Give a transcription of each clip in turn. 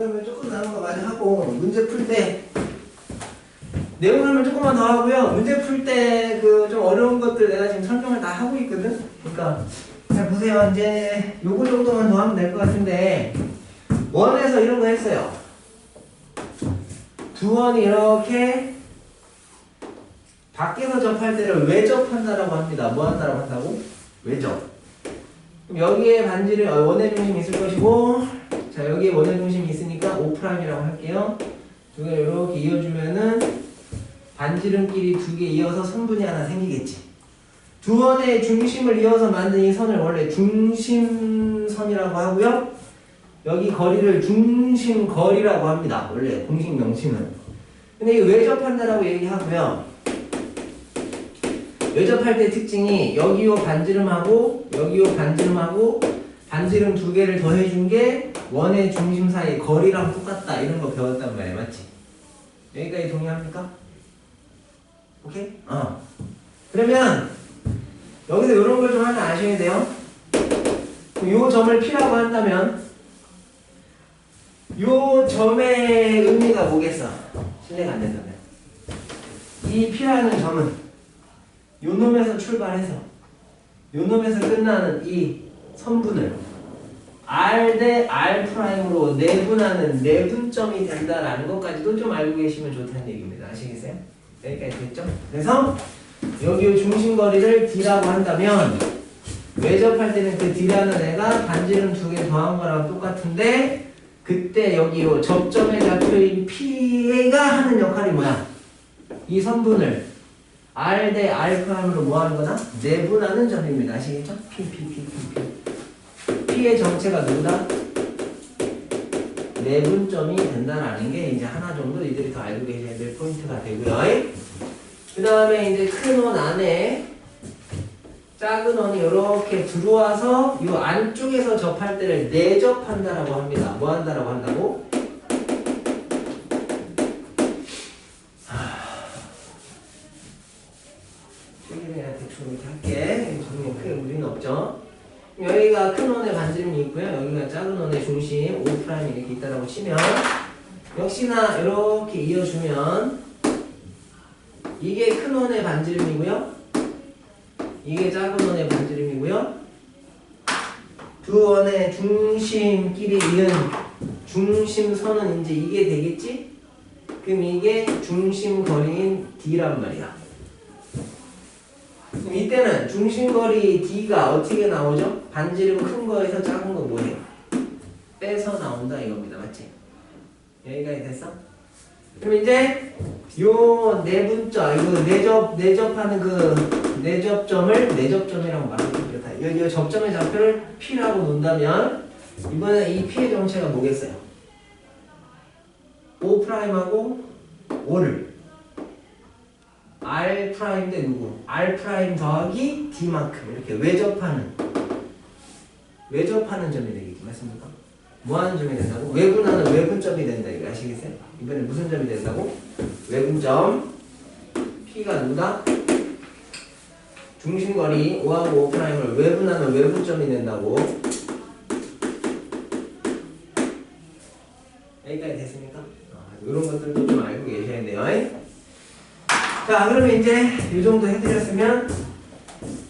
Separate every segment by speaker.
Speaker 1: 그러면 조금 남은 거 많이 하고 문제 풀 때 내용을 조금만 더 하고요. 문제 풀 때 그 좀 어려운 것들 내가 지금 설명을 다 하고 있거든. 그러니까 잘 보세요. 이제 요거 정도만 더 하면 될 것 같은데 원에서 이런 거 했어요. 두 원이 이렇게 밖에서 접할 때를 외접한다라고 합니다. 뭐 한다라고 한다고? 외접. 그럼 여기에 반지를 원의 중심이 있을 것이고, 자 여기에 원의 중심이 있으니까 O'이라고 할게요. 두 개를 이렇게 이어주면은 반지름끼리 두 개 이어서 선분이 하나 생기겠지. 두 원의 중심을 이어서 만든 이 선을 원래 중심선이라고 하고요. 여기 거리를 중심거리라고 합니다. 원래 공식 명칭은. 근데 이 외접한다라고 얘기하고요. 외접할 때 특징이 여기 요 반지름하고 여기 요 반지름하고 반지름 두 개를 더해준 게 원의 중심 사이 거리랑 똑같다 이런 거 배웠단 말이야. 맞지? 여기까지 동의합니까? 오케이? 그러면 여기서 이런 걸 좀 하나 아셔야 돼요. 요 점을 P라고 한다면 요 점의 의미가 뭐겠어? 실례가 안 된다면 이 P라는 점은 요 놈에서 출발해서 요 놈에서 끝나는 이 선분을 R 대 R'으로 내분하는 내분점이 된다라는 것까지도 좀 알고 계시면 좋다는 얘기입니다. 아시겠어요? 여기까지 됐죠? 그래서 여기 요 중심거리를 D라고 한다면 외접할 때는 그 D라는 애가 반지름 두 개 더한 거랑 똑같은데 그때 여기 요 접점의 좌표인 P가 하는 역할이 뭐야? 이 선분을 R 대 R'으로 뭐 하는 거다? 내분하는 점입니다. 아시겠죠? P의 정체가 누구다? 내분점이 된다라는 게 이제 하나 정도 이들이 더 알고 계셔야 될 포인트가 되고요. 그 다음에 이제 큰 원 안에 작은 원이 이렇게 들어와서 이 안쪽에서 접할 때를 내접한다라고 합니다. 뭐 한다라고 한다고? 내가 대충 이렇게 할게. 정리 크게 무리는 없죠. 여기가 큰 원의 반지름이 있고요. 여기가 작은 원의 중심 O' 이렇게 있다라고 치면 역시나 이렇게 이어주면 이게 큰 원의 반지름이고요. 이게 작은 원의 반지름이고요. 두 원의 중심끼리 이은 중심선은 이제 이게 되겠지? 그럼 이게 중심거리인 D란 말이야. 그럼 이때는 중심거리 D가 어떻게 나오죠? 반지름 큰 거에서 작은 거 뭐예요? 빼서 나온다 이겁니다. 맞지? 여기까지 됐어? 그럼 이제 요 내분점, 이거 내접하는 그 내접점을 내접점이라고 말하면 그렇다. 여기 접점의 좌표를 P라고 놓는다면 이번에 이 P의 정체가 뭐겠어요? O'하고 O를 R' 대 누구? R' 더하기 D만큼 이렇게 외접하는 점이 되겠지. 맞습니까? 뭐 하는 점이 된다고? 외분하는 외분점이 된다. 이거 아시겠어요? 이번에 무슨 점이 된다고? 외분점 P가 누구다? 중심거리 O하고 O'를 외분하는 외분점이 된다고. 여기까지 됐습니까? 이런 것들도 좀 알고 계셔야 돼요. 자, 그러면 이제 이 정도 해드렸으면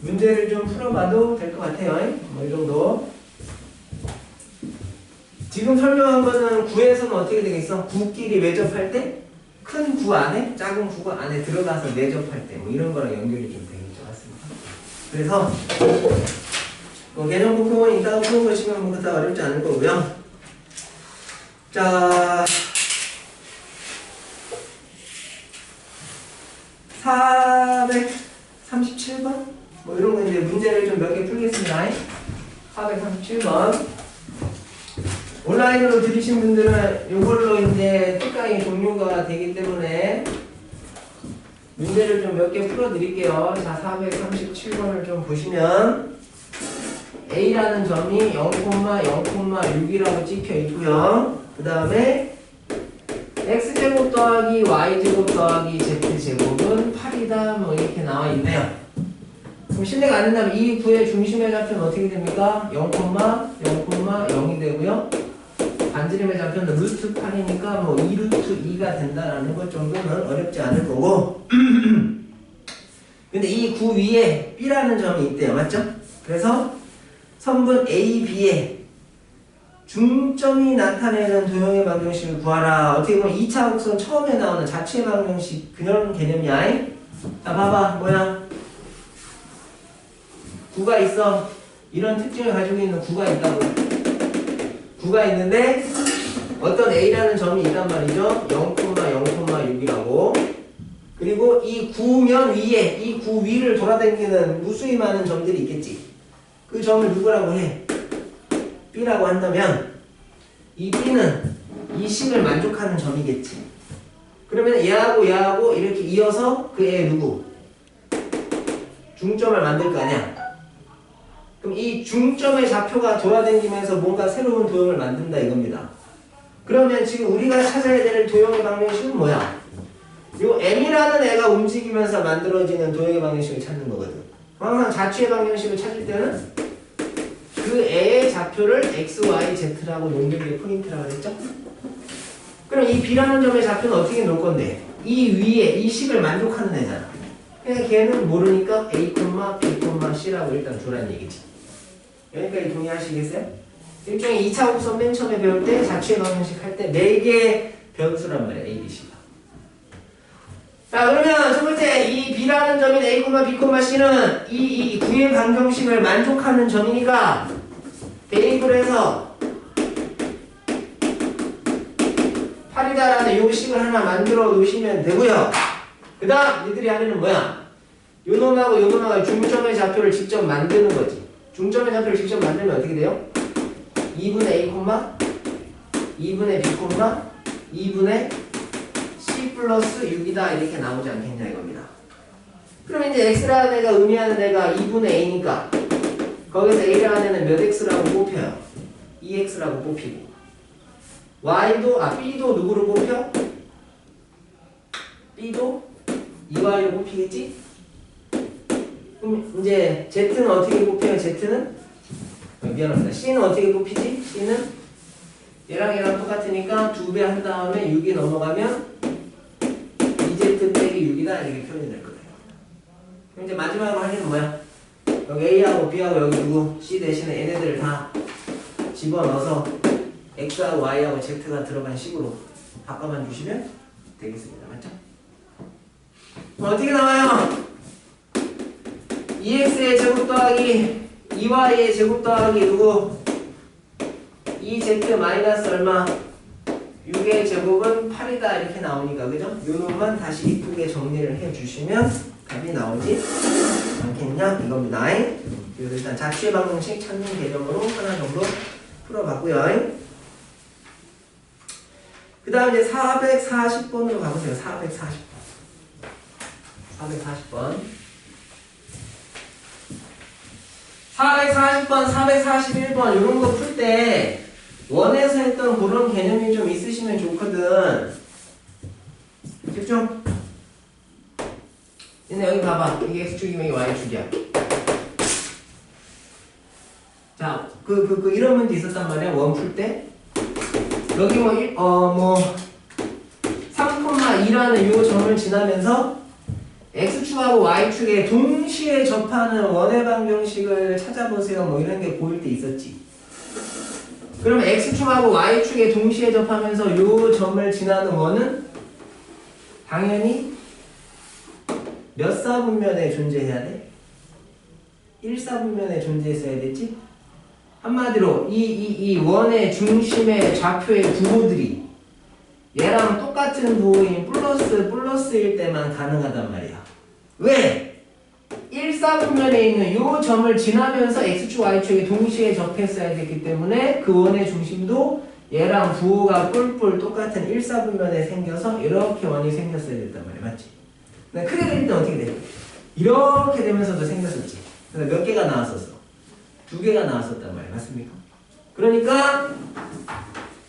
Speaker 1: 문제를 좀 풀어봐도 될 것 같아요. 뭐 이 정도. 지금 설명한 거는 구에서는 어떻게 되겠어? 구끼리 외접할 때 큰 구 안에 작은 구 안에 들어가서 내접할 때 뭐 이런 거랑 연결이 좀 되겠죠. 맞습니다. 그래서 뭐 개념 공통은 이따가 푸는 것이면 뭐 그렇다 어렵지 않을 거고요. 자, 437번? 뭐 이런 거 이제 문제를 좀 몇 개 풀겠습니다. 437번. 온라인으로 들으신 분들은 이걸로 이제 특강이 종료가 되기 때문에 문제를 좀 몇 개 풀어 드릴게요. 자, 437번을 좀 보시면 A라는 점이 0,0,6이라고 찍혀 있고요. 그 다음에 X제곱 더하기 Y제곱 더하기 Z제곱은 8이다 뭐 이렇게 나와 있네요. 그럼 실례가 안 된다면 이 구의 중심의 좌표는 어떻게 됩니까? 0,0,0이 되고요. 반지름의 좌표는 루트 8이니까 뭐 2루트 2가 된다라는 것 정도는 어렵지 않을 거고 근데 이 구 위에 B라는 점이 있대요. 맞죠? 그래서 선분 A, B에 중점이 나타내는 도형의 방정식을 구하라. 어떻게 보면 2차 곡선 처음에 나오는 자취의 방정식 그런 개념이야. 자 봐봐 뭐야 구가 있어. 이런 특징을 가지고 있는 구가 있다고. 구가 있는데 어떤 A라는 점이 있단 말이죠. 0,0,6이라고. 그리고 이 구면 위에 이 구 위를 돌아다니는 무수히 많은 점들이 있겠지. 그 점을 누구라고 해? B라고 한다면 이 B는 이 식을 만족하는 점이겠지. 그러면 얘하고 얘하고 이렇게 이어서 그 애 누구? 중점을 만들 거 아니야. 그럼 이 중점의 좌표가 돌아다니면서 뭔가 새로운 도형을 만든다 이겁니다. 그러면 지금 우리가 찾아야 될 도형의 방정식은 뭐야? 요 M이라는 애가 움직이면서 만들어지는 도형의 방정식을 찾는 거거든. 항상 자취의 방정식을 찾을 때는 그 애의 좌표를 x, y, z라고 놓는 게 포인트라고 그랬죠? 그럼 이 B라는 점의 좌표는 어떻게 놓을 건데? 이 위에 이 식을 만족하는 애잖아. 그냥 걔는 모르니까 A, B, C라고 일단 두라는 얘기지. 여기까지 동의하시겠어요? 일종의 2차 곡선 맨 처음에 배울 때 자취의 방정식 할 때 4개의 변수란 말이야. A, B, C가. 자 그러면 첫 번째 이 B라는 점인 A, B, C는 이 구의 방정식을 만족하는 점이니까 대입을 해서 8이다라는 요 식을 하나 만들어 놓으시면 되고요. 그 다음 니들이 하려는 뭐야? 요 놈하고 요 놈하고 중점의 좌표를 직접 만드는 거지. 중점의 좌표를 직접 만들면 어떻게 돼요? 2분의 A, 2분의 B, 2분의 C 플러스 6이다 이렇게 나오지 않겠냐 이겁니다. 그럼 이제 X라는 애가 의미하는 애가 2분의 A니까 거기서 A라는 애는 몇 X라고 뽑혀요? 2X라고 뽑히고 B도 누구로 뽑혀? B도 2Y로 뽑히겠지? 그럼 이제 Z는 어떻게 뽑혀요? Z는? 미안합니다. C는 어떻게 뽑히지? C는 얘랑 똑같으니까 2배 한 다음에 6이 넘어가면 2Z 빼기 6이다 이렇게 표현이 될 거예요. 그럼 이제 마지막으로 할 일은 뭐야? 여기 A하고 B하고 여기 누구? C 대신에 얘네들을 다 집어넣어서 X하고 Y하고 Z가 들어간 식으로 바꿔만 주시면 되겠습니다. 맞죠? 어떻게 나와요? 2X의 제곱 더하기 2Y의 제곱 더하기 누구? 2Z 마이너스 얼마? 6의 제곱은 8이다 이렇게 나오니까 그죠? 요 놈만 다시 이쁘게 정리를 해주시면 답이 나오지 않겠냐 이겁니다. 그래서 일단 자취의 방정식 찾는 개념으로 하나 정도 풀어봤고요. 그 다음 이제 440번으로 가보세요. 440번 441번 이런 거 풀 때 원에서 했던 그런 개념이 좀 있으시면 좋거든. 집중. 근데 여기 봐봐. 이게 X축이면 이게 Y축이야. 자, 이런 문제 있었단 말이야. 원 풀 때. 여기 3,2라는 요 점을 지나면서 X축하고 Y축에 동시에 접하는 원의 방정식을 찾아보세요. 뭐 이런 게 보일 때 있었지. 그러면 X축하고 Y축에 동시에 접하면서 요 점을 지나는 원은 당연히 몇 사분면에 존재해야 돼? 1사분면에 존재했어야 됐지? 한마디로 이 원의 중심의 좌표의 부호들이 얘랑 똑같은 부호인 플러스일 때만 가능하단 말이야. 왜? 1사분면에 있는 요 점을 지나면서 X축, Y축에 동시에 접했어야 됐기 때문에 그 원의 중심도 얘랑 부호가 뿔뿔 똑같은 1사분면에 생겨서 이렇게 원이 생겼어야 됐단 말이야. 맞지? 근데 크게 그릴 때 어떻게 돼? 이렇게 되면서도 생겼었지. 그래서 몇 개가 나왔었어? 2개가 나왔었단 말이야. 맞습니까? 그러니까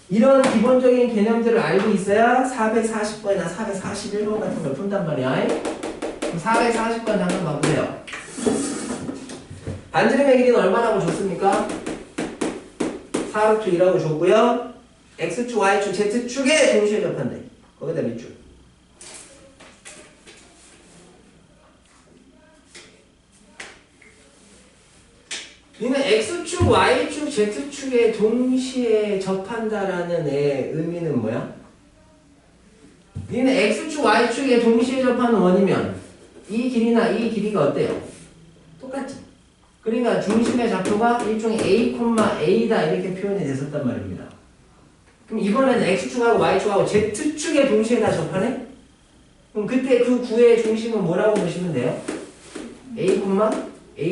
Speaker 1: 이런 기본적인 개념들을 알고 있어야 440번이나 441번 같은 걸 푼단 말이야. 그럼 440번 한번 봐보세요. 반지름의 길이는 얼마라고 줬습니까? 4루트 2라고 줬고요. X축, Y축, Z축에 동시에 접한대. 거기다 밑줄. 얘는 X축, Y축, Z축에 동시에 접한다라는 의 의미는 뭐야? 얘는 X축, Y축에 동시에 접하는 원이면 이 길이나 이 길이가 어때요? 똑같지? 그러니까 중심의 좌표가 일종의 A, A다 이렇게 표현이 됐었단 말입니다. 그럼 이번에는 X축하고 Y축하고 Z축에 동시에 다 접하네? 그럼 그때 그 구의 중심은 뭐라고 보시면 돼요? A, A,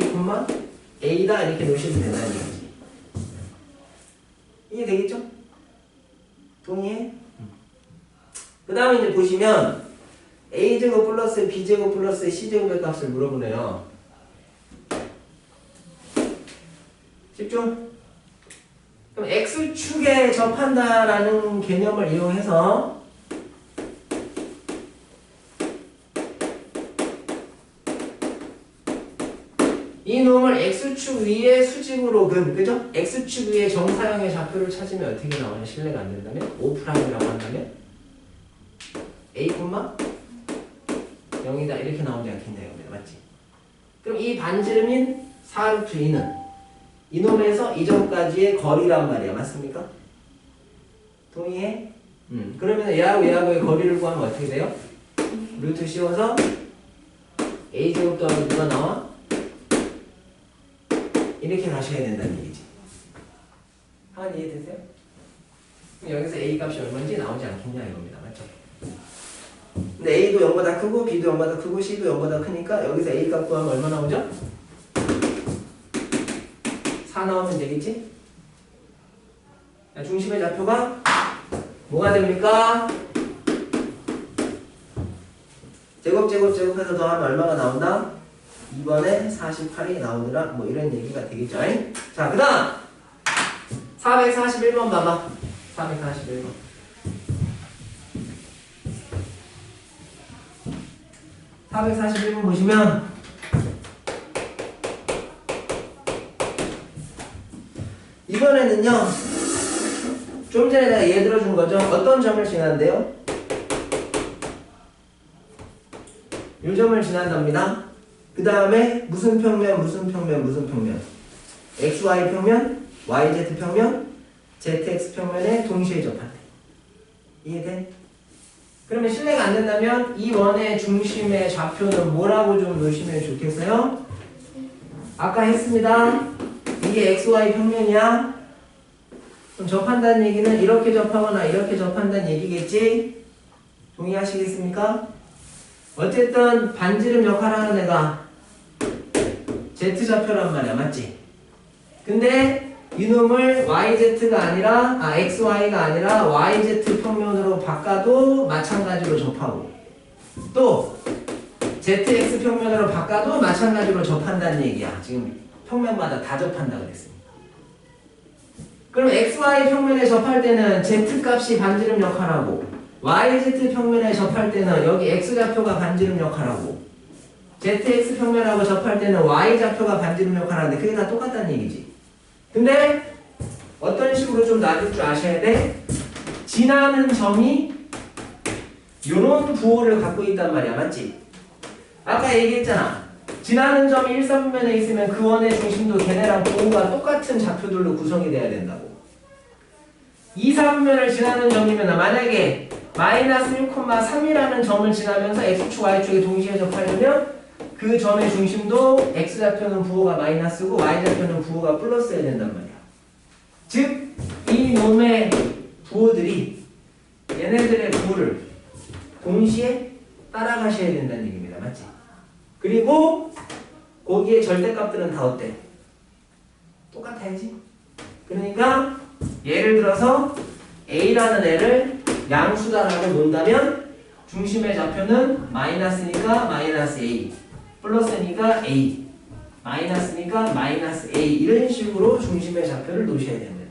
Speaker 1: A다 이렇게 놓으시면 된다는 얘기지. 이해 되겠죠? 동의해? 그 다음에 이제 보시면 A제곱 플러스 B제곱 플러스 C제곱의 값을 물어보네요. 집중. 그럼 X축에 접한다라는 개념을 이용해서 이 놈을 X축 위에 수직으로 그죠? X축 위에 정사형의 좌표를 찾으면 어떻게 나오냐? 실례가 안 된다면? O'이라고 한다면? A, 0이다 이렇게 나오지 않겠냐 이겁니다. 맞지? 그럼 이 반지름인 4루트 2는 이놈에서 이점까지의 거리란 말이야. 맞습니까? 동의해? 그러면 얘하고의 거리를 구하면 어떻게 돼요? 루트 씌워서 A제곱 더하기 누가 나와? 이렇게 가셔야 된다는 얘기지. 하나 이해되세요? 여기서 A 값이 얼마인지 나오지 않겠냐 이겁니다. 맞죠? 근데 A도 0보다 크고 B도 0보다 크고 C도 0보다 크니까 여기서 A 값 구하면 얼마 나오죠? 4 나오면 되겠지? 중심의 좌표가 뭐가 됩니까? 제곱해서 더하면 얼마가 나온다? 2번에 48이 나오더라. 뭐 이런 얘기가 되겠죠. 자, 그 다음 441번 봐봐. 441번. 보시면 이번에는요 좀 전에 내가 예를 들어준 거죠. 어떤 점을 지난대요? 이 점을 지난답니다. 그 다음에 무슨 평면 XY 평면, YZ 평면, ZX 평면에 동시에 접한대. 이해돼? 그러면 실례가 안 된다면 이 원의 중심의 좌표는 뭐라고 좀 놓으시면 좋겠어요? 아까 했습니다. 이게 XY 평면이야. 그럼 접한다는 얘기는 이렇게 접하거나 이렇게 접한다는 얘기겠지? 동의하시겠습니까? 어쨌든 반지름 역할하는 애가 Z좌표란 말이야. 맞지? 근데 이놈을 YZ가 아니라 XY가 아니라 YZ 평면으로 바꿔도 마찬가지로 접하고 또 ZX 평면으로 바꿔도 마찬가지로 접한다는 얘기야. 지금 평면마다 다 접한다 그랬습니다. 그럼 XY 평면에 접할 때는 Z값이 반지름 역할하고 YZ 평면에 접할 때는 여기 X좌표가 반지름 역할하고 ZX 평면하고 접할 때는 Y좌표가 반지름 역할하는데 그게 다 똑같다는 얘기지. 근데 어떤 식으로 좀 놔둘 줄 아셔야 돼? 지나는 점이 요런 부호를 갖고 있단 말이야. 맞지? 아까 얘기했잖아. 지나는 점이 1, 3분면에 있으면 그 원의 중심도 걔네랑 부호가 똑같은 좌표들로 구성이 돼야 된다고. 2, 4분면을 지나는 점이면 만약에 마이너스 1,3이라는 점을 지나면서 X축, Y축에 동시에 접하려면 그 점의 중심도 X좌표는 부호가 마이너스고 Y좌표는 부호가 플러스여야 된단 말이야. 즉, 이 놈의 부호들이 얘네들의 부호를 동시에 따라가셔야 된다는 얘기입니다. 맞지? 그리고 거기에 절대값들은 다 어때? 똑같아야지. 그러니까 예를 들어서 A라는 애를 양수다라고 논다면 중심의 좌표는 마이너스니까 마이너스 A, 플러스니까 A, 마이너스니까 마이너스 A 이런 식으로 중심의 좌표를 놓으셔야 된다.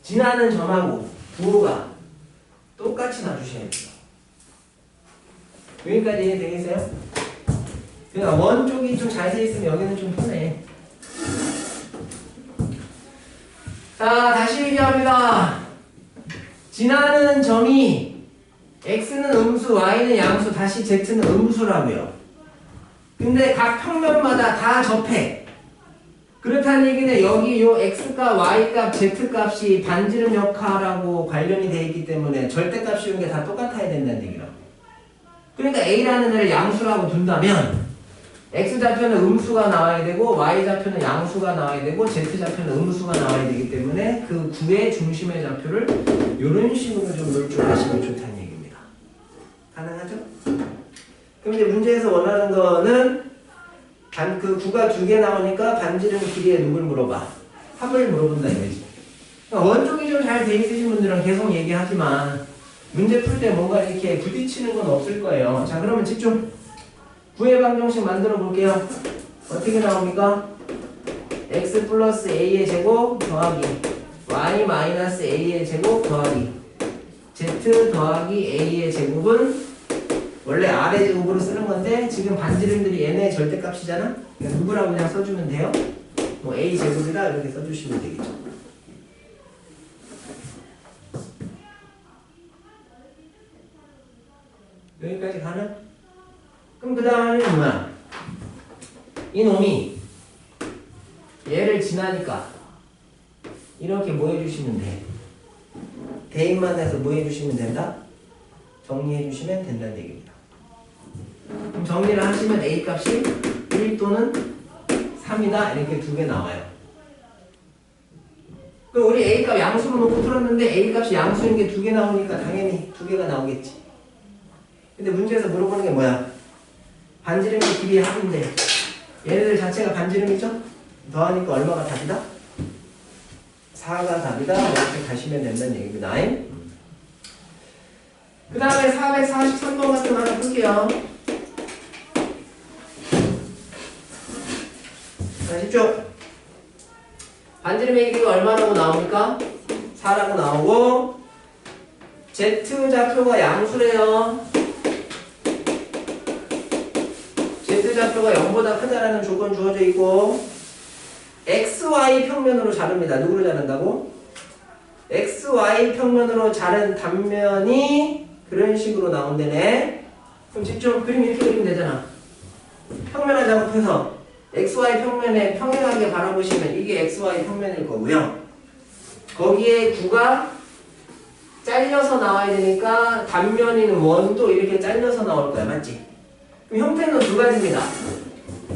Speaker 1: 지나는 점하고 부호가 똑같이 놔주셔야 돼요. 여기까지 이해되겠어요? 그러니까 원 쪽이 좀 잘 돼 있으면 여기는 좀 편해. 자, 다시 얘기합니다. 지나는 점이 x는 음수, y는 양수, 다시 z는 음수라고요. 근데 각 평면마다 다 접해. 그렇다는 얘기는 여기 요 x값, y값, z값이 반지름 역할하고 관련이 되어 있기 때문에 절대값 씌우는 게 다 똑같아야 된다는 얘기라고. 그러니까 a라는 애를 양수라고 둔다면 x좌표는 음수가 나와야 되고 y좌표는 양수가 나와야 되고 z좌표는 음수가 나와야 되기 때문에 그 구의 중심의 좌표를 이런 식으로 좀 놓을 줄 아시면 좋다는 얘기입니다. 가능하죠? 그럼 이제 문제에서 원하는 거는 그 구가 두 개 나오니까 반지름 길이에 누굴 물어봐? 합을 물어본다 이거지. 그러니까 원쪽이 좀 잘 돼 있으신 분들은 계속 얘기하지만 문제 풀 때 뭔가 이렇게 부딪히는 건 없을 거예요. 자, 그러면 집중. 구의 방정식 만들어 볼게요. 어떻게 나옵니까? x 플러스 a의 제곱 더하기 y 마이너스 a의 제곱 더하기 z 더하기 a의 제곱은 원래 R의 제곱으로 쓰는 건데 지금 반지름들이 얘네 절대값이잖아? 그러니까 누구라고 그냥 써주면 돼요? 뭐 A 제곱이다 이렇게 써주시면 되겠죠. 여기까지 가능? 그럼 그 다음에는 뭐야? 이놈이 얘를 지나니까 이렇게 뭐 해주시면 돼? 대입만 해서 뭐 해주시면 된다? 정리해주시면 된다는 얘기입니다. 그럼 정리를 하시면 A값이 1 또는 3이다 이렇게 두 개 나와요. 그럼 우리 A값 양수로 놓고 풀었는데 A값이 양수인 게 두 개 나오니까 당연히 두 개가 나오겠지. 근데 문제에서 물어보는 게 뭐야? 반지름의 길이의 합인데 얘네들 자체가 반지름이죠? 더하니까 얼마가 답이다? 4가 답이다 이렇게 가시면 된다는 얘기입니다. 그 다음에 443번 같은 거 하나 풀게요. 자, 10초. 반지름의 길이가 얼마라고 나옵니까? 4라고 나오고 Z좌표가 양수래요. Z좌표가 0보다 크다라는 조건 주어져 있고 XY 평면으로 자릅니다. 누구로 자른다고? XY 평면으로 자른 단면이 그런 식으로 나온다네. 그럼 집중. 그림 이렇게 그리면 되잖아. 평면화 작업해서 XY 평면에 평행하게 바라보시면 이게 XY 평면일 거고요. 거기에 구가 잘려서 나와야 되니까 단면인 원도 이렇게 잘려서 나올 거야. 맞지? 그럼 형태는 두 가지입니다.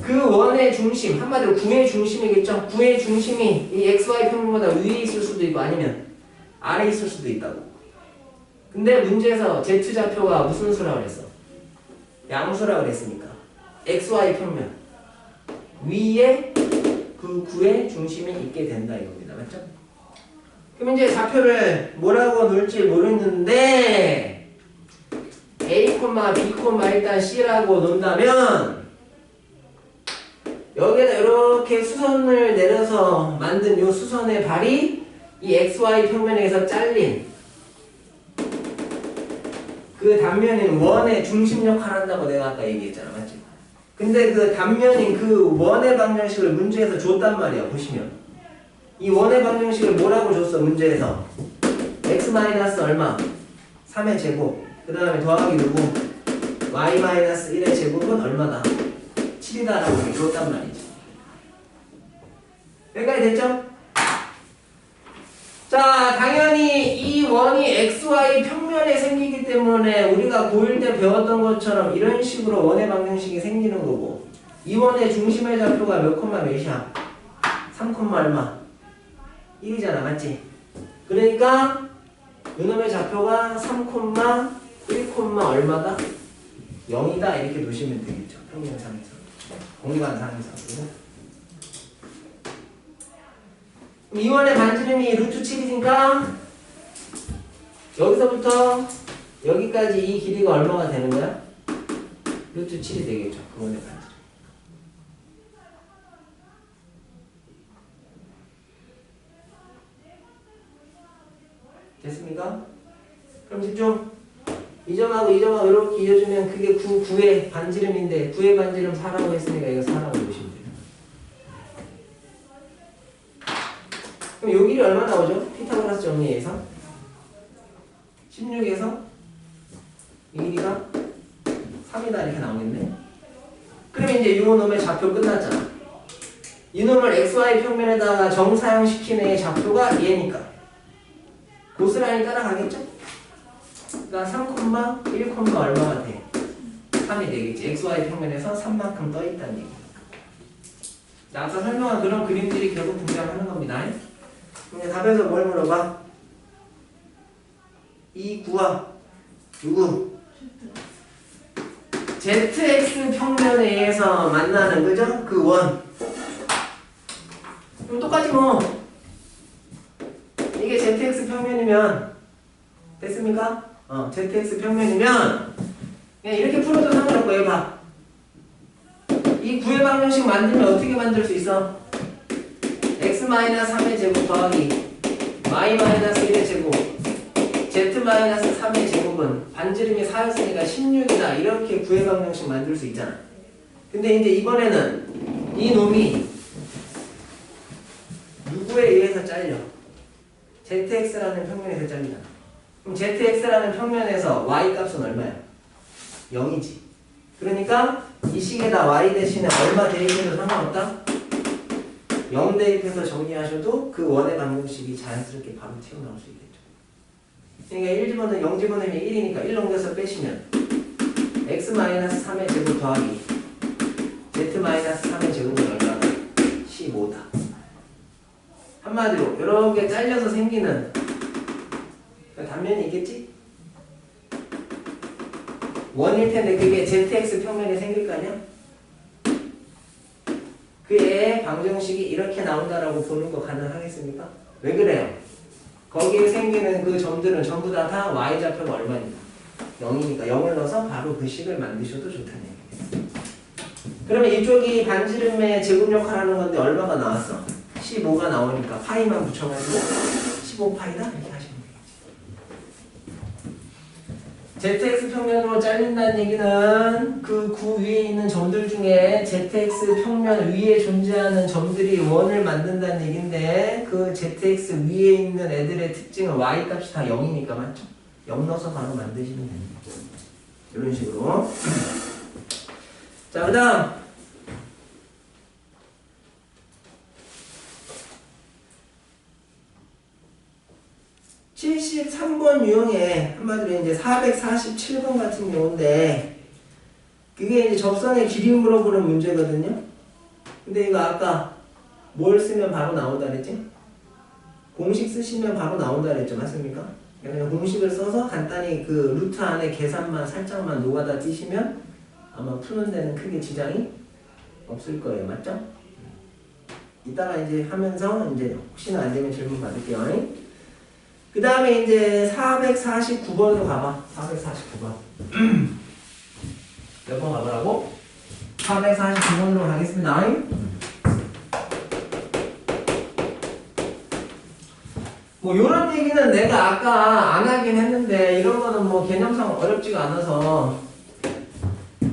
Speaker 1: 그 원의 중심, 한마디로 구의 중심이겠죠? 구의 중심이 이 XY 평면보다 위에 있을 수도 있고 아니면 아래에 있을 수도 있다고. 근데 문제에서 Z좌표가 무슨 수라고 그랬어? 양수라고 그랬으니까 XY 평면 위에 그 구의 중심이 있게 된다 이겁니다. 맞죠? 그럼 이제 좌표를 뭐라고 놓을지 모르는데 A, B, 일단 C라고 놓는다면 여기에다 이렇게 수선을 내려서 만든 이 수선의 발이 이 XY 평면에서 잘린 그 단면인 원의 중심 역할을 한다고 내가 아까 얘기했잖아. 맞지? 근데 그 단면인 그 원의 방정식을 문제에서 줬단 말이야. 보시면 이 원의 방정식을 뭐라고 줬어? 문제에서 x 마이너스 얼마? 3의 제곱 그 다음에 더하기 누구? y 마이너스 1의 제곱은 얼마다? 7이다 라고 줬단 말이지. 여기까지 됐죠? 자, 당연히 이 원이 XY 평면에 생기기 때문에 우리가 고1 때 배웠던 것처럼 이런 식으로 원의 방정식이 생기는 거고 이 원의 중심의 좌표가 몇 콤마 몇이야? 3 콤마 얼마? 1이잖아. 맞지? 그러니까 이놈의 좌표가 3 콤마 1 콤마 얼마다? 0이다 이렇게 놓으시면 되겠죠. 평면상에서 공간상에서. 이 원의 반지름이 루트 7이니까 여기서부터 여기까지 이 길이가 얼마가 되는 거야? 루트 7이 되겠죠. 그 원의 반지름. 됐습니까? 그럼 집중. 이 점하고 이 점하고 이렇게 이어주면 그게 9의 반지름인데 9의 반지름 4라고 했으니까 이거 4라고 보시면 돼요. 그럼 요 길이 얼마 나오죠? 피타고라스 정리에서 16에서 이 길이가 3이다 이렇게 나오겠네. 그러면 이제 이 놈의 좌표 끝났잖아. 이 놈을 xy 평면에다가 정사형시킨 애의 좌표가 얘니까 고스란히 따라가겠죠? 그러니까 3,1, 얼마가 돼? 3이 되겠지. xy 평면에서 3만큼 떠있다는 얘기. 아까 설명한 그런 그림들이 결국 등장하는 겁니다. 이제 답에서 뭘 물어봐? 2, 9와 누구? ZX 평면에 의해서 만나는 그죠? 그 원. 그럼 똑같이 뭐 이게 ZX 평면이면 됐습니까? ZX 평면이면 그냥 이렇게 풀어도 상관없고 얘 봐. 이 구의 방정식 만들면 어떻게 만들 수 있어? x-3의 제곱 더하기 y-1의 제곱 z-3의 제곱은 반지름이 4였으니까 16이다 이렇게 구의 방정식 만들 수 있잖아. 근데 이제 이번에는 이 놈이 누구에 의해서 잘려? zx라는 평면에서 잘리잖아. 그럼 zx라는 평면에서 y 값은 얼마야? 0이지. 그러니까 이 식에다 y 대신에 얼마 대입해도 상관없다? 0 대입해서 정리하셔도 그 원의 방정식이 자연스럽게 바로 튀어나올 수 있겠죠. 그러니까 1 집어넣으면 0 집어넣으면 1이니까 1 넘겨서 빼시면 x-3의 제곱 더하기 z-3의 제곱은 얼마다? 15다. 한마디로 이렇게 잘려서 생기는 단면이 있겠지? 원일 텐데 그게 ZX 평면에 생길 거 아니야? 그의 방정식이 이렇게 나온다라고 보는 거 가능하겠습니까? 왜 그래요? 거기에 생기는 그 점들은 전부 다 Y좌표가 얼마입니까? 0이니까 0을 넣어서 바로 그 식을 만드셔도 좋다는 얘기예요. 그러면 이쪽이 반지름의 제곱 역할을 하는 건데 얼마가 나왔어? 15가 나오니까 파이만 붙여가지고 15파이다? 이렇게 하시면 되겠지. ZX 평면으로 잘린다는 얘기는 그 구 위에 있는 점들 중에 ZX 평면 위에 존재하는 점들이 원을 만든다는 얘기인데 그 ZX 위에 있는 애들의 특징은 Y 값이 다 0이니까 맞죠? 0 넣어서 바로 만드시면 됩니다. 이런 식으로. 자, 그 다음 73번 유형에 한마디로 이제 447번 같은 경우인데 그게 이제 접선의 길이 물어보는 문제거든요. 근데 이거 아까 뭘 쓰면 바로 나온다 그랬지? 공식 쓰시면 바로 나온다 그랬죠. 맞습니까? 그냥 공식을 써서 간단히 그 루트 안에 계산만 살짝만 노가다 띄시면 아마 푸는 데는 크게 지장이 없을 거예요. 맞죠? 이따가 이제 하면서 이제 혹시나 안 되면 질문 받을게요. 그 다음에 이제 449번으로 가봐. 449번. 몇 번 가보라고? 449번으로 가겠습니다. 뭐 요런 얘기는 내가 아까 안 하긴 했는데 이런 거는 뭐 개념상 어렵지가 않아서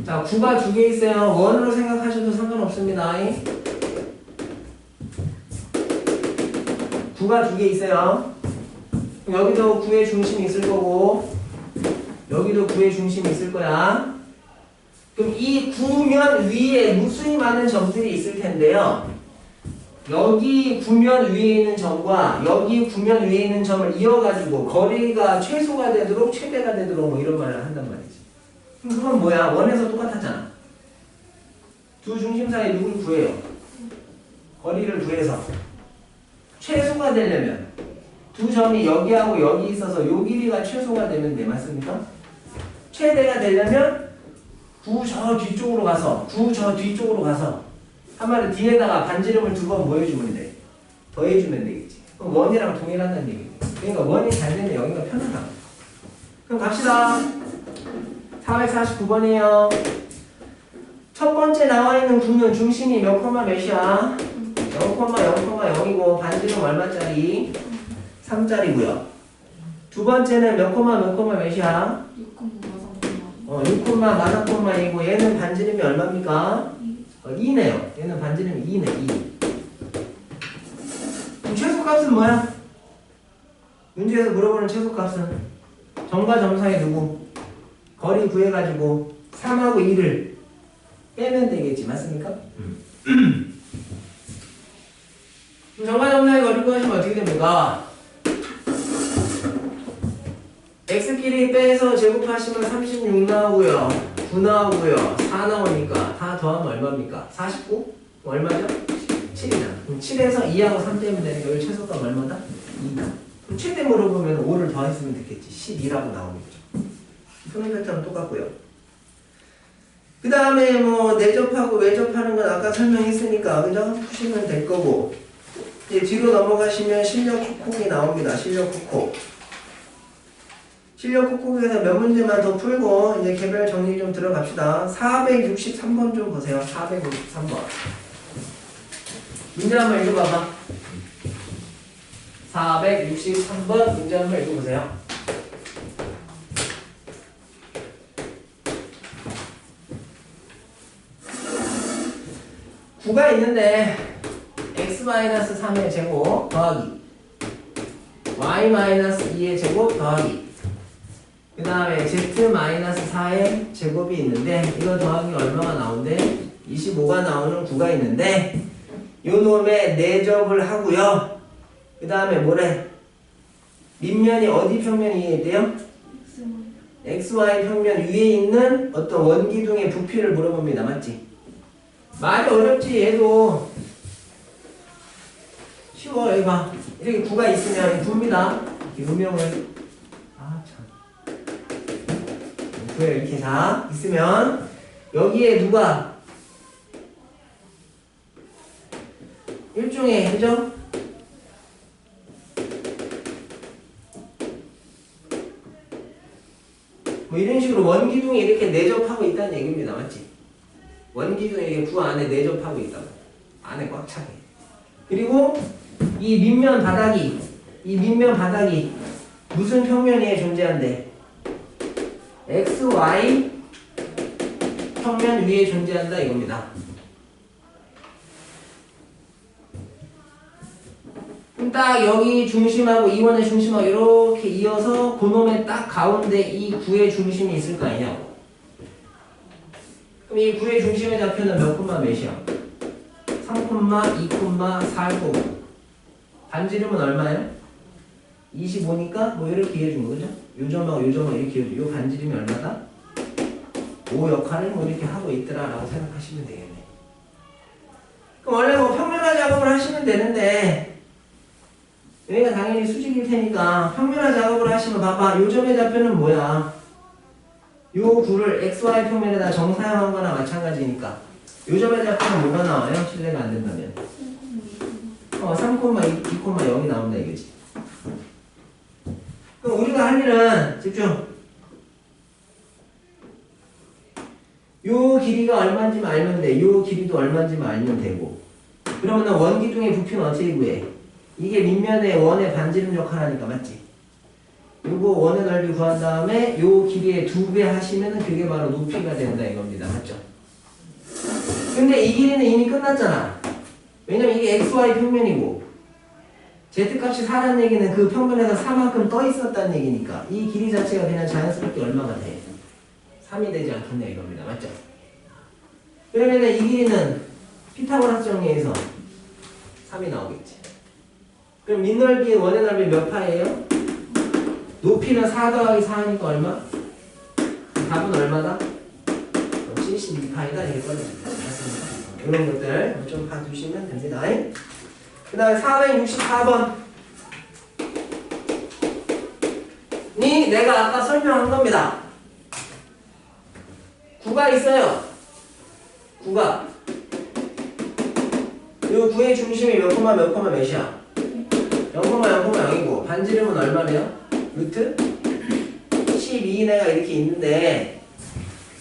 Speaker 1: 자 9가 2개 있어요. 원으로 생각하셔도 상관없습니다. 9가 2개 있어요. 여기도 9의 중심이 있을 거고 여기도 9의 중심이 있을 거야. 그럼 이 구면 위에 무수히 많은 점들이 있을 텐데요. 여기 구면 위에 있는 점과 여기 구면 위에 있는 점을 이어가지고 거리가 최소가 되도록 최대가 되도록 뭐 이런 말을 한단 말이지. 그럼 그건 뭐야? 원에서 똑같았잖아. 두 중심 사이 누굴 구해요? 거리를 구해서 최소가 되려면 두 점이 여기하고 여기 있어서 요 길이가 최소가 되면 돼. 맞습니까? 최대가 되려면 구 저 뒤쪽으로 가서 구 저 뒤쪽으로 가서 한마디 뒤에다가 반지름을 두 번 뭐 해주면 돼? 더해주면 되겠지. 그럼 원이랑 동일하다는 얘기예요. 그러니까 원이 잘 되면 여기가 편하다. 그럼 갑시다. 449번이에요. 첫 번째 나와 있는 구는 중심이 몇 콤마 몇이야? 0,0,0이고 반지름 얼마짜리? 3짜리고요. 두 번째는 몇 콤마 몇 콤마 몇이야? 6,4,2고 얘는 반지름이 얼마입니까? 2네요. 얘는 반지름이 2네. 2. 그럼 최소값은 뭐야? 문제에서 물어보는 최소값은 점과 점 사이 누구? 거리 구해가지고 3하고 2를 빼면 되겠지. 맞습니까? 점과 점 사이 거리 구하시면 어떻게 됩니까? x끼리 빼서 제곱하시면 36 나오고요. 9 나오고요. 4 나오니까 다 더하면 얼마입니까? 49? 얼마죠? 7이다. 그럼 7에서 2하고 3 빼면 되니까 여기 최소값 얼마다? 2다. 그럼 최대 물어보면 5를 더했으면 됐겠지. 12라고 나오겠죠. 푸는 패턴은 똑같고요. 그 다음에 뭐 내접하고 외접하는 건 아까 설명했으니까 그죠? 푸시면 될 거고. 이제 뒤로 넘어가시면 실력 콕콕이 나옵니다. 실력 콕콕. 실력 콕콕에서 몇 문제만 더 풀고 이제 개별 정리 좀 들어갑시다. 463번 좀 보세요. 463번. 문제 한번 읽어봐봐. 463번 문제 한번 읽어보세요. 구가 있는데 x-3의 제곱 더하기 y-2의 제곱 더하기 그 다음에 z-4의 제곱이 있는데 이거 더하기 얼마가 나오는데 25가 나오는 구가 있는데 요 놈의 내접을 하고요. 그 다음에 뭐래? 밑면이 어디 평면이 있대요? xy 평면 위에 있는 어떤 원기둥의 부피를 물어봅니다. 맞지? 말이 어렵지. 얘도 쉬워. 여기 봐. 이렇게 구가 있으면 구입니다. 이렇게 음영을 구에 이렇게 자 있으면 여기에 누가 일종의 그죠? 뭐 이런 식으로 원기둥이 이렇게 내접하고 있다는 얘기입니다. 맞지? 원기둥이 이렇게 구 안에 내접하고 있다고. 안에 꽉 차게. 그리고 이 밑면 바닥이 무슨 평면 위에 존재한대? XY 평면 위에 존재한다 이겁니다. 그럼 딱 여기 중심하고 이원의 중심하고 이렇게 이어서 그놈의 딱 가운데 이 구의 중심이 있을 거 아니냐고. 그럼 이 구의 중심의 좌표는 몇 콤마 몇이야? 3, 2, 4, 반지름은 얼마예요? 25니까 뭐 이렇게 이해해준 거죠? 요 점하고 요 점하고 이렇게 이해해준 요 반지름이 얼마다? 5 역할을 뭐 이렇게 하고 있더라 라고 생각하시면 되겠네. 그럼 원래 뭐 평면화 작업을 하시면 되는데 여기가 당연히 수직일 테니까 평면화 작업을 하시면 봐봐. 요 점의 좌표는 뭐야? 요 구를 XY 평면에다 정사용한 거나 마찬가지니까 요 점의 좌표는 뭐가 나와요? 실례가 안 된다면 3, 2, 0이 나온다 이거지. 그럼 우리가 할 일은 집중. 요 길이가 얼마인지 알면 돼. 요 길이도 얼마인지 알면 되고. 그러면 원기둥의 부피는 어떻게 구해? 이게 밑면에 원의 반지름 역할 하니까 맞지? 요거 원의 넓이 구한 다음에 요 길이의 2배 하시면 그게 바로 높이가 된다 이겁니다. 맞죠? 근데 이 길이는 이미 끝났잖아. 왜냐면 이게 XY 평면이고 Z값이 4라는 얘기는 그 평면에서 4만큼 떠 있었다는 얘기니까 이 길이 자체가 그냥 자연스럽게 얼마가 돼? 3이 되지 않겠냐 이겁니다. 맞죠? 그러면 이 길이는 피타고라스 정리에서 3이 나오겠지. 그럼 밑넓이의 원의 넓이 몇 파예요? 높이는 4 더하기 4니까 얼마? 답은 얼마다? 72파이다 이게 떨어집니다. 맞습니다. 이런 것들 좀 봐두시면 됩니다. 그 다음에 464번 니 내가 아까 설명한 겁니다. 구가 있어요. 구가 요 구의 중심이 몇 콤마 몇이야? 0,0,0이고 반지름은 얼마래요? 루트 12내가 이렇게 있는데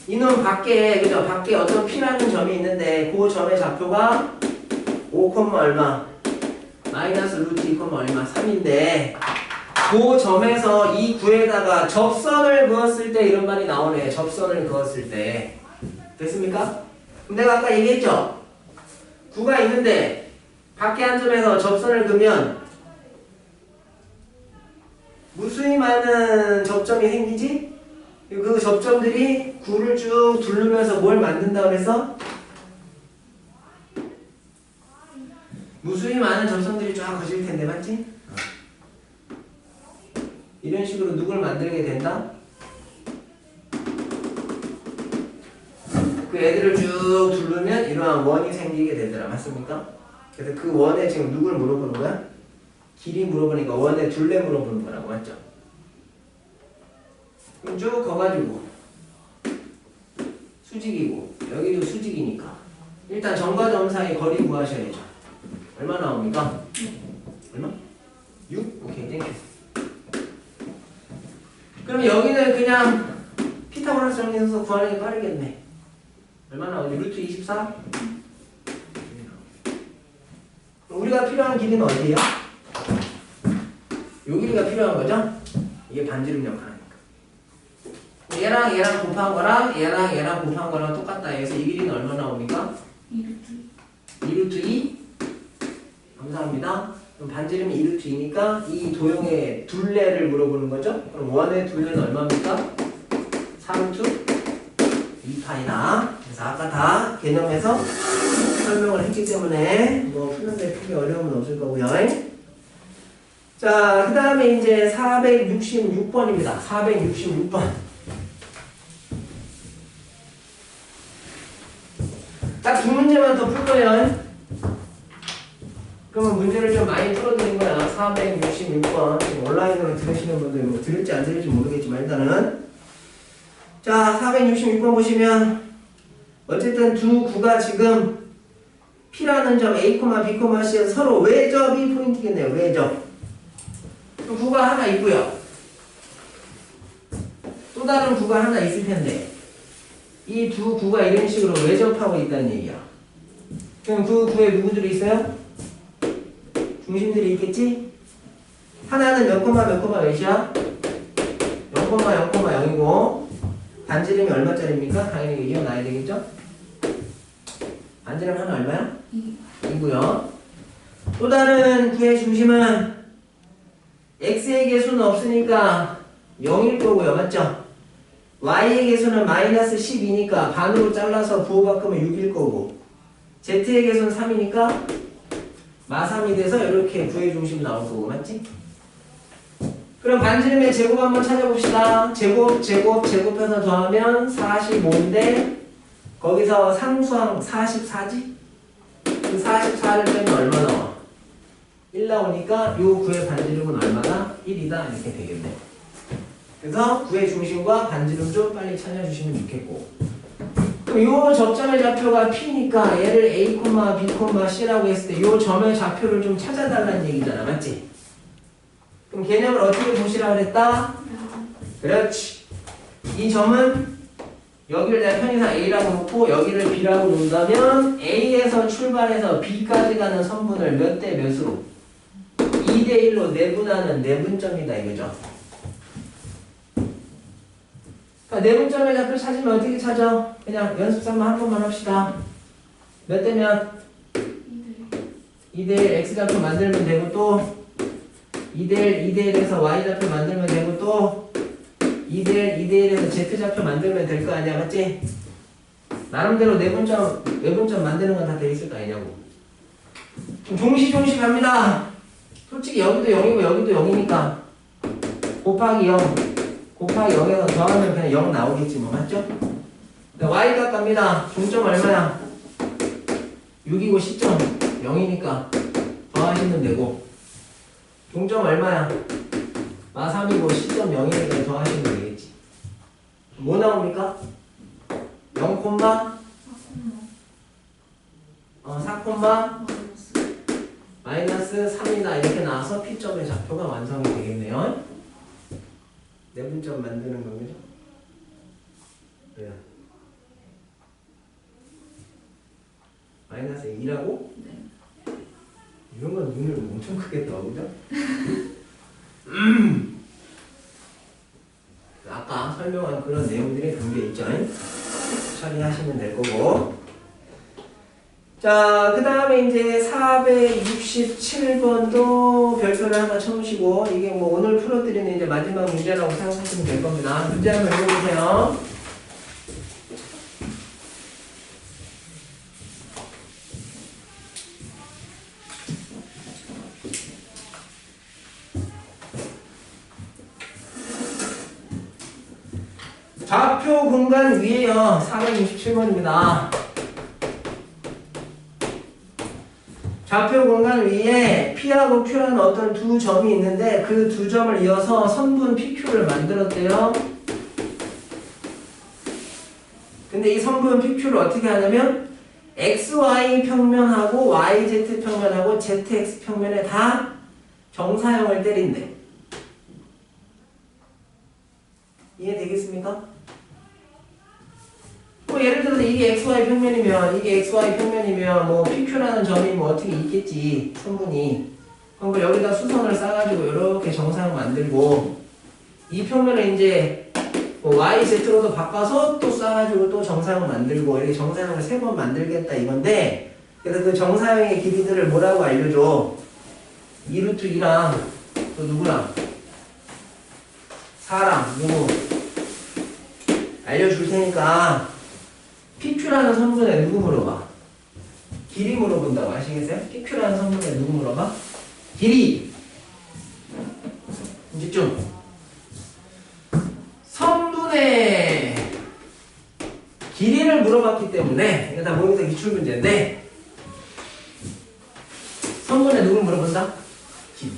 Speaker 1: 이놈 밖에 그죠? 밖에 어떤 P라는 점이 있는데 그 점의 좌표가 5, 얼마? 마이너스 루트 2, 얼마? 3인데 그 점에서 이 구에다가 접선을 그었을 때 이런 말이 나오네. 접선을 그었을 때 됐습니까? 그럼 내가 아까 얘기했죠? 구가 있는데 밖에 한 점에서 접선을 그으면 무수히 많은 접점이 생기지? 그 접점들이 구를 쭉 두르면서 뭘 만든다고 그랬어? 무수히 많은 접점들이 쫙 거칠 텐데, 맞지? 이런 식으로 누굴 만들게 된다? 그 애들을 쭉 두르면 이러한 원이 생기게 되더라. 맞습니까? 그래서 그 원에 지금 누굴 물어보는 거야? 길이 물어보니까 원의 둘레 물어보는 거라고. 맞죠? 그럼 쭉 가가지고 수직이고 여기도 수직이니까 일단 점과 점 사이 거리 구하셔야죠. 얼마 나옵니까? 얼마? 6? 오케이, 땡큐. 그럼 여기는 그냥 피타고라스 정리해서 구하는 게 빠르겠네. 얼마 나오지? 루트 24? 우리가 필요한 길이는 어디예요? 요 길이가 필요한 거죠? 이게 반지름 역할이니까. 얘랑 얘랑 곱한 거랑 얘랑 얘랑 곱한 거랑 똑같다. 그래서 이 길이는 얼마 나옵니까? 2루트 2? 감사합니다. 그럼 반지름이 2루트 2니까 이 도형의 둘레를 물어보는 거죠? 그럼 원의 둘레는 얼마입니까? 4루트 2파이다. 그래서 아까 다 개념에서 설명을 했기 때문에 뭐 푸는데 크게 어려움은 없을 거고요. 자, 그 다음에 이제 466번입니다. 466번. 딱 두 문제만 더 풀 거예요. 그러면 문제를 좀 많이 풀어드린 거야. 466번. 지금 온라인으로 들으시는 분들 뭐 들을지 안 들을지 모르겠지만 일단은 자, 466번 보시면 어쨌든 두 구가 지금 P라는 점 A, B, C에서 서로 외접이 포인트겠네요. 외접. 그 구가 하나 있고요. 또 다른 구가 하나 있을 텐데 이 두 구가 이런 식으로 외접하고 있다는 얘기야. 그럼 그 구에 누구들이 있어요? 중심들이 있겠지? 하나는 몇 콤마 몇이야? 0,0,0이고 반지름이 얼마짜리입니까? 당연히 이어놔야 되겠죠? 반지름 하나 얼마야? 2고요. 또 다른 구의 중심은 x의 개수는 없으니까 0일 거고요. 맞죠? y의 개수는 마이너스 12니까 반으로 잘라서 부호 바꾸면 6일 거고 z의 개수는 3이니까 마3이 돼서 이렇게 구의 중심 나올 거고. 맞지? 그럼 반지름의 제곱 한번 찾아봅시다. 제곱해서 더하면 45인데 거기서 상수항 44지? 그 44를 빼면 얼마 나와? 1 나오니까 요 구의 반지름은 얼마다? 1이다. 이렇게 되겠네. 그래서 구의 중심과 반지름 좀 빨리 찾아주시면 좋겠고. 그럼 요 접점의 좌표가 P니까 얘를 A, B, C라고 했을 때 요 점의 좌표를 좀 찾아달라는 얘기잖아. 맞지? 그럼 개념을 어떻게 보시라고 그랬다? 그렇지. 이 점은 여기를 내가 편의상 A라고 놓고 여기를 B라고 놓는다면 A에서 출발해서 B까지 가는 선분을 몇 대 몇으로? 2대 1로 내분하는 내분점이다 이거죠. 그러니까 내분점의 좌표 찾으면 어떻게 찾아? 그냥 연습삼만 한 번만 합시다. 몇 대 몇? 2대 1 X좌표 만들면 되고 또 2대 1에서 Y좌표 만들면 되고 또 2대 1에서 Z좌표 만들면 될 거 아니야. 맞지? 나름대로 내분점 만드는 건 다 돼 있을 거 아니냐고. 종시 갑니다. 솔직히 여기도 0이고 여기도 0이니까 곱하기 0 곱하기 0에서 더하면 그냥 0 나오겠지 뭐. 맞죠? Y가 갑니다. 중점 얼마야? 6이고 시점 0이니까 더하시면 되고 종점 얼마야? 마3이고 시점 0이니까 더하시면 되겠지. 뭐 나옵니까? 0, 4, 마이너스 3이다 이렇게 나와서 P점의 좌표가 완성이 되겠네요. 내분점 만드는 거죠? 왜요? 마이너스 2라고?
Speaker 2: 네.
Speaker 1: 이런 건 눈을 엄청 크게 떠, 그죠? 아까 설명한 그런 내용들이 담겨 있죠? 처리하시면 될 거고. 자, 그 다음에 이제 467번도 별표를 하나 쳐주시고, 이게 뭐 오늘 풀어드리는 이제 마지막 문제라고 생각하시면 될 겁니다. 문제 한번 읽어보세요. 좌표 공간 위에요. 467번입니다. 좌표 공간 위에 P하고 Q라는 어떤 두 점이 있는데 그 두 점을 이어서 선분 PQ를 만들었대요. 근데 이 선분 PQ를 어떻게 하냐면 XY 평면하고 YZ 평면하고 ZX 평면에 다 정사형을 때린대. 이해되겠습니까? 뭐 예를 들어서 이게 XY 평면이면 뭐 PQ라는 점이 뭐 어떻게 있겠지, 선분이. 그럼 뭐 여기다 수선을 싸가지고 이렇게 정사형 만들고, 이 평면을 이제 뭐 YZ로도 바꿔서 또 싸가지고 또 정사형 만들고, 이렇게 정사형을 3번 만들겠다 이건데, 그래서 그 정사형의 길이들을 뭐라고 알려줘? 2루트 2랑 또 누구랑? 4랑 누구? 알려줄 테니까 PQ라는 선분에 누구 물어봐? 길이 물어본다고 아시겠어요? PQ라는 선분에 누구 물어봐? 길이! 이제 좀 선분의 길이를 물어봤기 때문에 이거 다 모의고사 기출문제인데 선분에 누구 물어본다? 길이.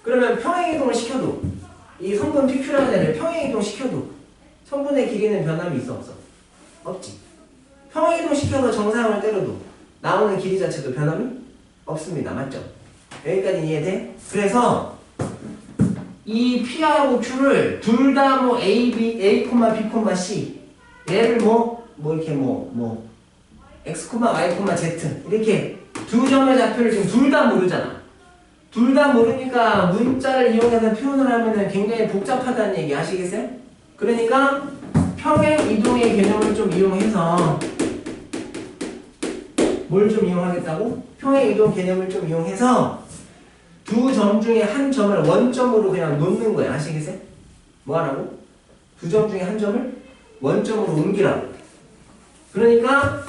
Speaker 1: 그러면 평행이동을 시켜도 이 선분 PQ라는 애를 평행이동 시켜도 선분의 길이는 변함이 있어 없어? 없지. 평행이동 시켜서 정사형을 때려도 나오는 길이 자체도 변함이 없습니다. 맞죠? 여기까지 이해돼? 그래서 이 P하고 Q를 둘 다 뭐 A, B, A, B, C 얘를 이렇게 X, Y, Z 이렇게 두 점의 좌표를 지금 둘 다 모르잖아. 둘 다 모르니까 문자를 이용해서 표현을 하면은 굉장히 복잡하다는 얘기 아시겠어요? 그러니까 평행 이동의 개념을 좀 이용해서 뭘 좀 이용하겠다고? 평행 이동 개념을 좀 이용해서 두 점 중에 한 점을 원점으로 그냥 놓는 거야. 아시겠어요? 뭐 하라고? 두 점 중에 한 점을 원점으로 옮기라고. 그러니까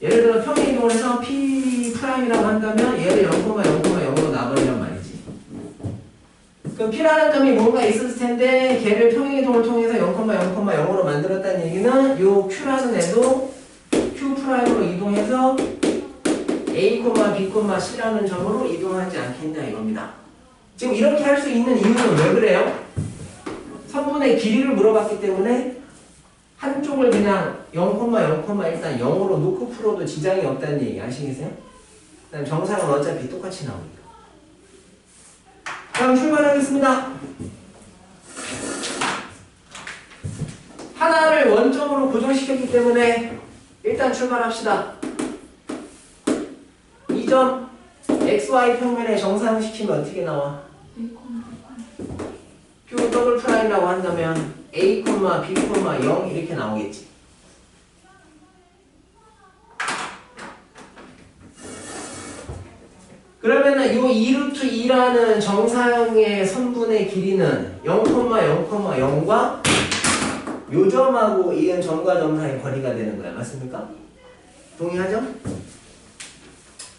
Speaker 1: 예를 들어 평행 이동을 해서 P'이라고 한다면 얘를 0,0,0으로 놔버리란 말이지. 그 P라는 점이 뭔가 있었을 텐데 걔를 평행이동을 통해서 0,0,0으로 만들었다는 얘기는 요 Q라는 애도 Q'으로 이동해서 A, B, C라는 점으로 이동하지 않겠냐 이겁니다. 지금 이렇게 할 수 있는 이유는 왜 그래요? 선분의 길이를 물어봤기 때문에 한쪽을 그냥 0,0, 일단 0으로 놓고 풀어도 지장이 없다는 얘기 아시겠어요? 그다음 정상은 어차피 똑같이 나오니까. 다음 출발하겠습니다. 하나를 원점으로 고정시켰기 때문에 일단 출발합시다. 이 점 XY 평면에 정사형시키면 어떻게 나와? Q 더블 프라임이라고 한다면 A, B, 0 이렇게 나오겠지. 그러면은 요 2루트 2라는 정사형의 선분의 길이는 0,0,0과 요 점하고 이은 점과 점사의 거리가 되는 거야. 맞습니까? 동의하죠?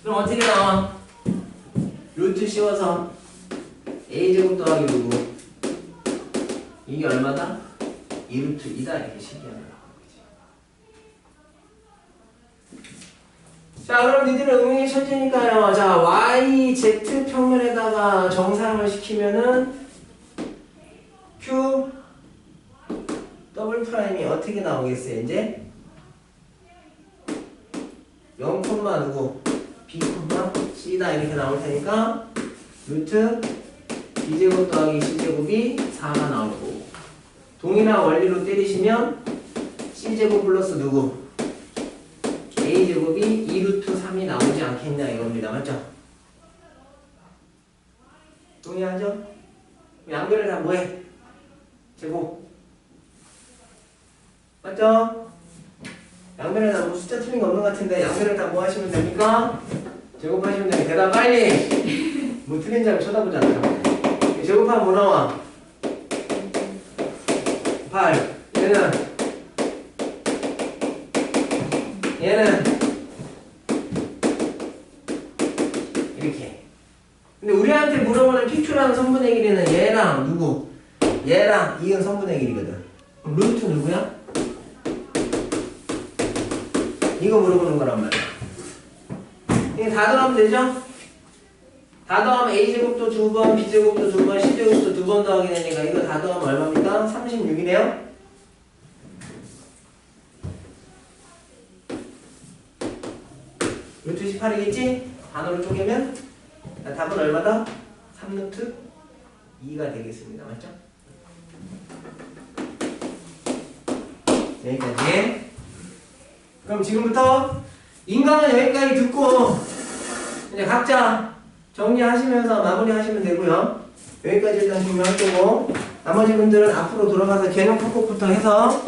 Speaker 1: 그럼 어떻게 나와? 루트 씌워서 a제곱 더하기 누구? 이게 얼마다? 2루트 2다 이렇게 식이하는 거지. 자, 그럼 니들은 응용이 천재니까요. 자, YZ 평면에다가 정사형을 시키면은 Q 더블 프라임이 어떻게 나오겠어요? 이제 0, 누구? B, C다 이렇게 나올 테니까 루트 B제곱 더하기 C제곱이 4가 나올 거고, 동일한 원리로 때리시면 C제곱 플러스 누구? A제곱이 2루트 3이 나오지 않겠냐 이겁니다. 맞죠? 동의하죠? 양변을 다 뭐해? 제곱. 맞죠? 양변 양변에다 뭐 숫자 틀린 거 없는 것 같은데 양변에다 뭐 하시면 됩니까? 제곱하시면 됩니다. 대답 빨리! 뭐 틀린 줄 알고 쳐다보지 않더라고. 제곱하면 뭐 나와? 8. 얘는 이렇게. 근데 우리한테 물어보는 PQ라는 선분의 길이는 얘랑 누구? 얘랑 이은 선분의 길이거든. 그럼 루트 누구야? 이거 물어보는 거란 말이야. 이거 다 더하면 되죠? 다 더하면 A제곱도 2번, B제곱도 2번, C제곱도 2번 더하게 되니까 이거 다 더하면 얼마입니까? 36이네요? 루트 18이겠지? 반으로 쪼개면 답은 얼마다? 3루트 2가 되겠습니다. 맞죠? 여기까지. 그럼 지금부터 인강은 여기까지 듣고 이제 각자 정리하시면서 마무리하시면 되고요. 여기까지 일단 정리할 거고 나머지 분들은 앞으로 돌아가서 개념 톡톡부터 해서